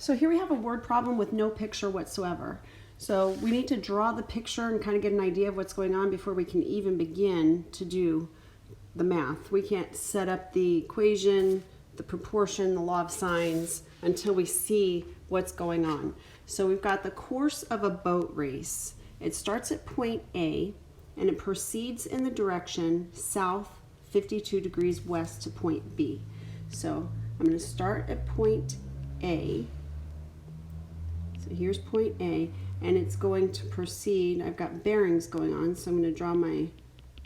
So here we have a word problem with no picture whatsoever. So we need to draw the picture and kind of get an idea of what's going on before we can even begin to do the math. We can't set up the equation, the proportion, the law of sines until we see what's going on. So we've got the course of a boat race. It starts at point A and it proceeds in the direction south 52 degrees west to point B. So I'm going to start at point A. So here's point A, and it's going to proceed. I've got bearings going on, so I'm going to draw my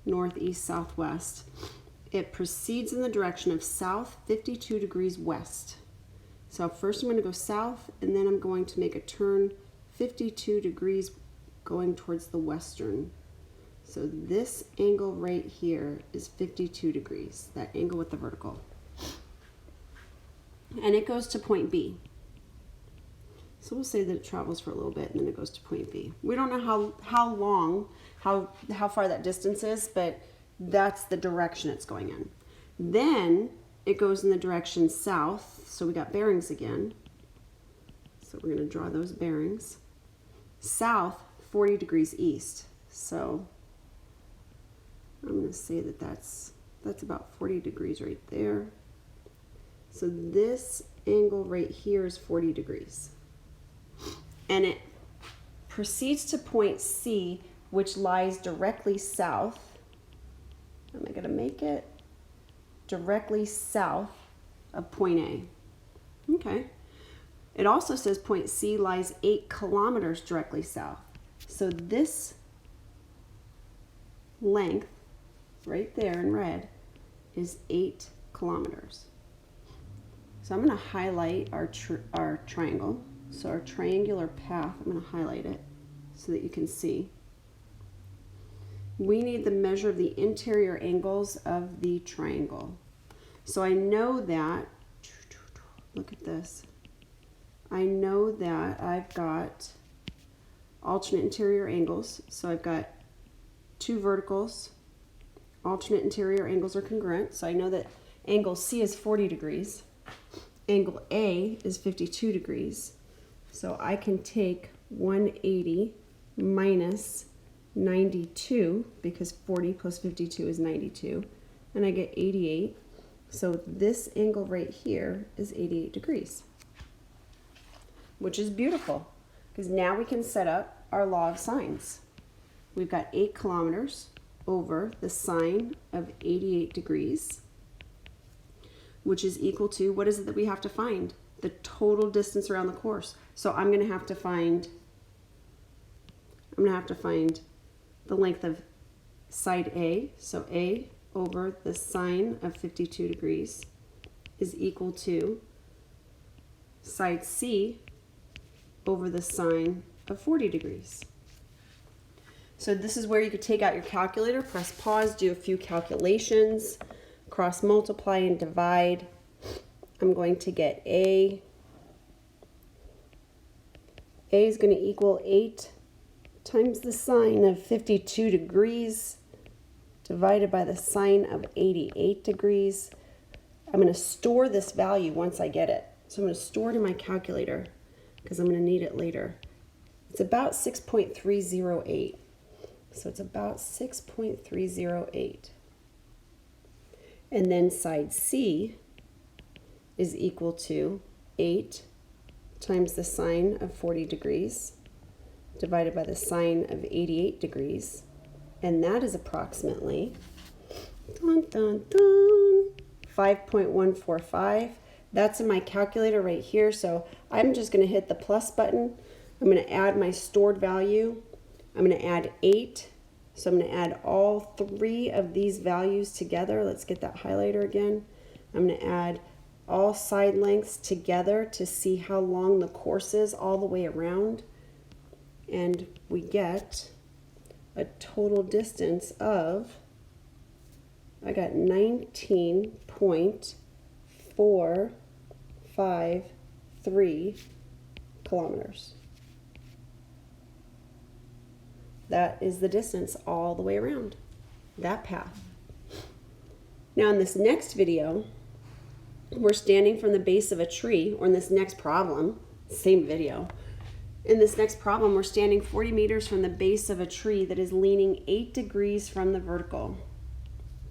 north, east, southwest. It proceeds in the direction of south 52 degrees west. So first I'm going to go south, and then I'm going to make a turn 52 degrees going towards the western. So this angle right here is 52 degrees, that angle with the vertical. And it goes to point B. So we'll say that it travels for a little bit and then it goes to point B. We don't know how far that distance is, but that's the direction it's going in. Then it goes in the direction south, so we got bearings again. So we're going to draw those bearings. South, 40 degrees east. So I'm going to say that that's about 40 degrees right there. So this angle right here is 40 degrees. And it proceeds to point C, which lies directly south. Am I going to make it directly south of point A? Okay. It also says point C lies 8 kilometers directly south. So this length right there in red is 8 kilometers. So I'm going to highlight our triangle. So our triangular path, I'm going to highlight it so that you can see. We need the measure of the interior angles of the triangle. So I know that, look at this. I know that I've got alternate interior angles. So I've got 2 verticals. Alternate interior angles are congruent. So I know that angle C is 40 degrees. Angle A is 52 degrees. So I can take 180 minus 92, because 40 plus 52 is 92, and I get 88. So this angle right here is 88 degrees, which is beautiful, because now we can set up our law of sines. We've got 8 kilometers over the sine of 88 degrees, which is equal to, what is it that we have to find? The total distance around the course. So I'm going to have to find the length of side A. So A over the sine of 52 degrees is equal to side C over the sine of 40 degrees. So this is where you could take out your calculator, press pause, do a few calculations, cross multiply and divide. I'm going to get A is going to equal 8 times the sine of 52 degrees divided by the sine of 88 degrees. I'm going to store this value once I get it. So I'm going to store it in my calculator because I'm going to need it later. It's about 6.308. So it's about 6.308. And then side C is equal to 8 times the sine of 40 degrees divided by the sine of 88 degrees. And that is approximately 5.145. That's in my calculator right here. So I'm just going to hit the plus button. I'm going to add my stored value. I'm going to add 8. So I'm going to add all 3 of these values together. Let's get that highlighter again. I'm going to add all side lengths together to see how long the course is all the way around. And we get a total distance of, I got 19.453 kilometers. That is the distance all the way around that path. Now in this next video, we're standing from the base of a tree, or in this next problem, Same video. In this next problem, we're standing 40 meters from the base of a tree that is leaning 8 degrees from the vertical.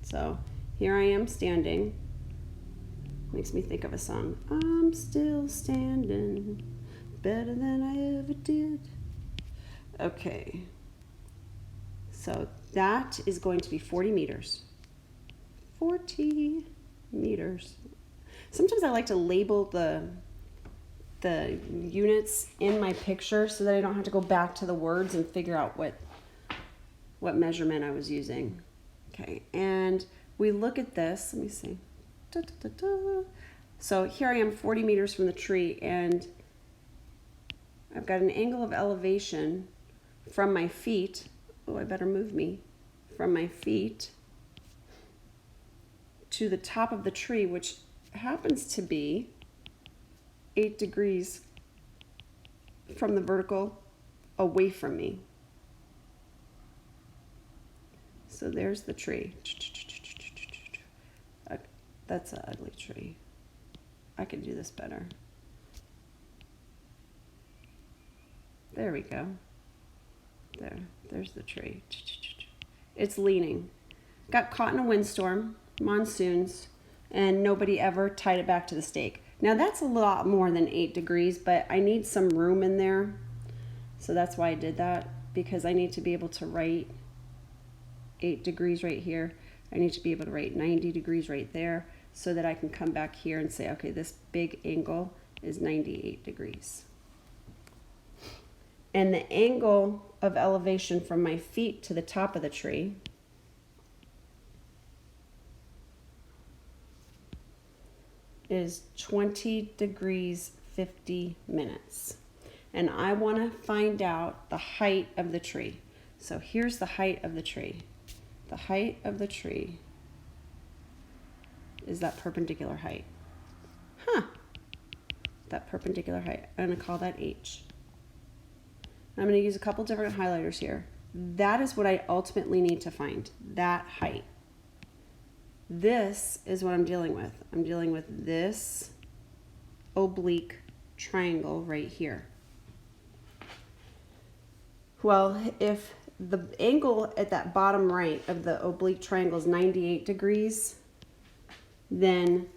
So here I am standing. Makes me think of a song. I'm still standing, better than I ever did. Okay. So that is going to be 40 meters. 40 meters. Sometimes I like to label the units in my picture so that I don't have to go back to the words and figure out what measurement I was using. Okay, and we look at this. Let me see. Da, da, da, da. So here I am 40 meters from the tree, and I've got an angle of elevation from my feet. Oh, I better move me. From my feet to the top of the tree, which happens to be 8 degrees from the vertical away from me. So there's the tree. That's an ugly tree. I can do this better. There we go. There's the tree. It's leaning. Got caught in a windstorm, monsoons, and nobody ever tied it back to the stake. Now that's a lot more than 8 degrees, but I need some room in there. So that's why I did that, because I need to be able to write 8 degrees right here. I need to be able to write 90 degrees right there so that I can come back here and say, okay, this big angle is 98 degrees. And the angle of elevation from my feet to the top of the tree is 20 degrees 50 minutes. And I want to find out the height of the tree. So here's the height of the tree. The height of the tree is that perpendicular height. That perpendicular height. I'm going to call that H. I'm going to use a couple different highlighters here. That is what I ultimately need to find, that height. This is what I'm dealing with. I'm dealing with this oblique triangle right here. Well, if the angle at that bottom right of the oblique triangle is 98 degrees, then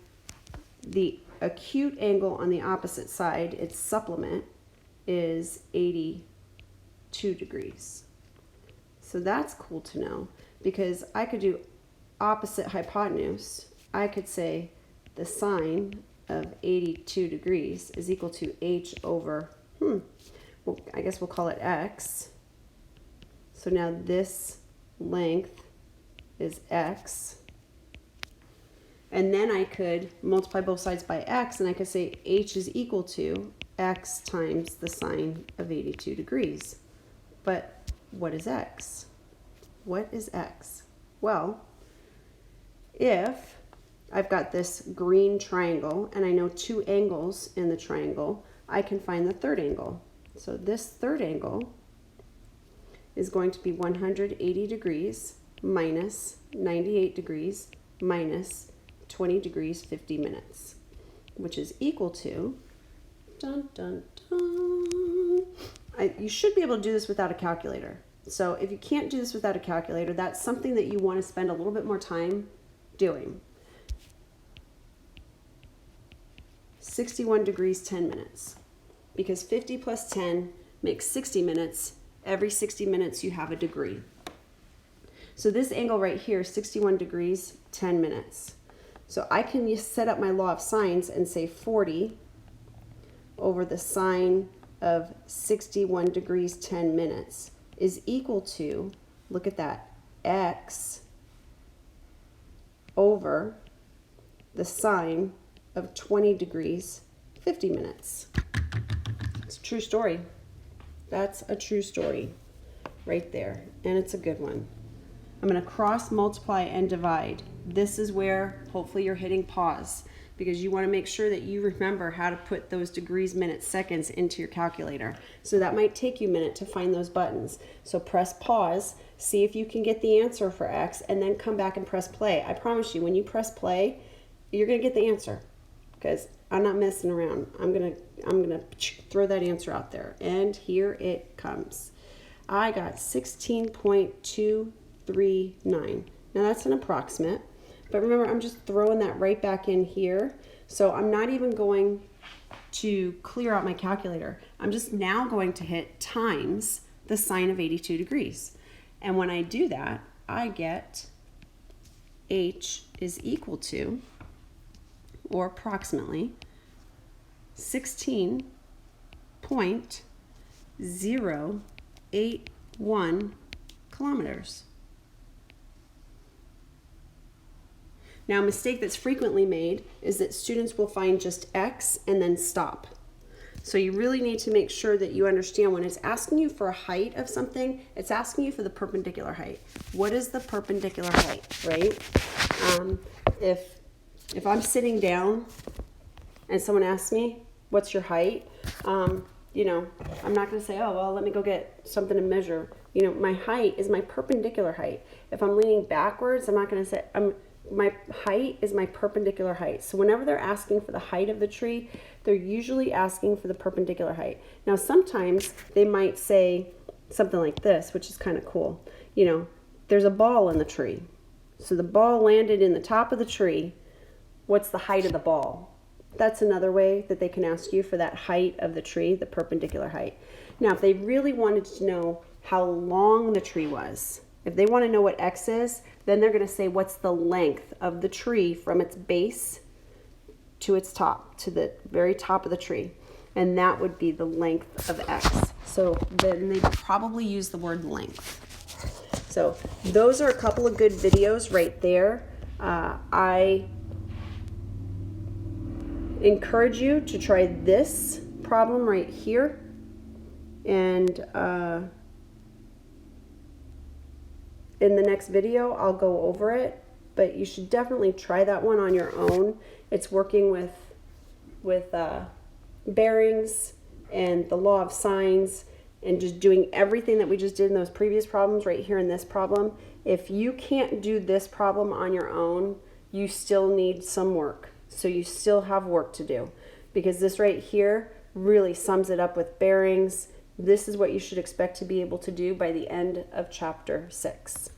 the acute angle on the opposite side, its supplement, is 82 degrees. So that's cool to know, because I could do opposite hypotenuse. I could say the sine of 82 degrees is equal to h over, well, I guess we'll call it x. So now this length is x. And then I could multiply both sides by x, and I could say h is equal to x times the sine of 82 degrees. But what is x? What is x? Well, if I've got this green triangle and I know 2 angles in the triangle, I can find the third angle. So this third angle is going to be 180 degrees minus 98 degrees minus 20 degrees 50 minutes, which is equal to, dun, dun, dun. You should be able to do this without a calculator. So if you can't do this without a calculator, that's something that you want to spend a little bit more time doing. 61 degrees 10 minutes, because 50 plus 10 makes 60 minutes. Every 60 minutes you have a degree. So this angle right here, 61 degrees 10 minutes. So I can just set up my law of sines and say 40 over the sine of 61 degrees 10 minutes is equal to, look at that, x over the sine of 20 degrees 50 minutes. It's a true story. That's a true story right there, and it's a good one. I'm going to cross multiply and divide. This is where hopefully you're hitting pause, because you want to make sure that you remember how to put those degrees, minutes, seconds into your calculator. So that might take you a minute to find those buttons. So press pause, see if you can get the answer for x, and then come back and press play. I promise you, when you press play, you're going to get the answer, because I'm not messing around. I'm gonna throw that answer out there. And here it comes. I got 16.239. Now that's an approximate, but remember, I'm just throwing that right back in here. So I'm not even going to clear out my calculator. I'm just now going to hit times the sine of 82 degrees. And when I do that, I get H is equal to, or approximately, 16.081 kilometers. Now, a mistake that's frequently made is that students will find just X and then stop. So you really need to make sure that you understand when it's asking you for a height of something, it's asking you for the perpendicular height. What is the perpendicular height, right? If I'm sitting down and someone asks me, what's your height? You know, I'm not going to say, oh, well, let me go get something to measure. You know, my height is my perpendicular height. If I'm leaning backwards, I'm not going to say, my height is my perpendicular height. So whenever they're asking for the height of the tree, they're usually asking for the perpendicular height. Now, sometimes they might say something like this, which is kind of cool. You know, there's a ball in the tree. So the ball landed in the top of the tree. What's the height of the ball? That's another way that they can ask you for that height of the tree, the perpendicular height. Now, if they really wanted to know how long the tree was, if they want to know what X is, then they're going to say what's the length of the tree from its base to its top, to the very top of the tree. And that would be the length of X. So then they probably use the word length. So those are a couple of good videos right there. I encourage you to try this problem right here, and in the next video I'll go over it, but you should definitely try that one on your own. It's working with bearings and the law of sines and just doing everything that we just did in those previous problems right here in this problem. If you can't do this problem on your own, you still need some work. So you still have work to do, because this right here really sums it up with bearings. This is what you should expect to be able to do by the end of chapter 6.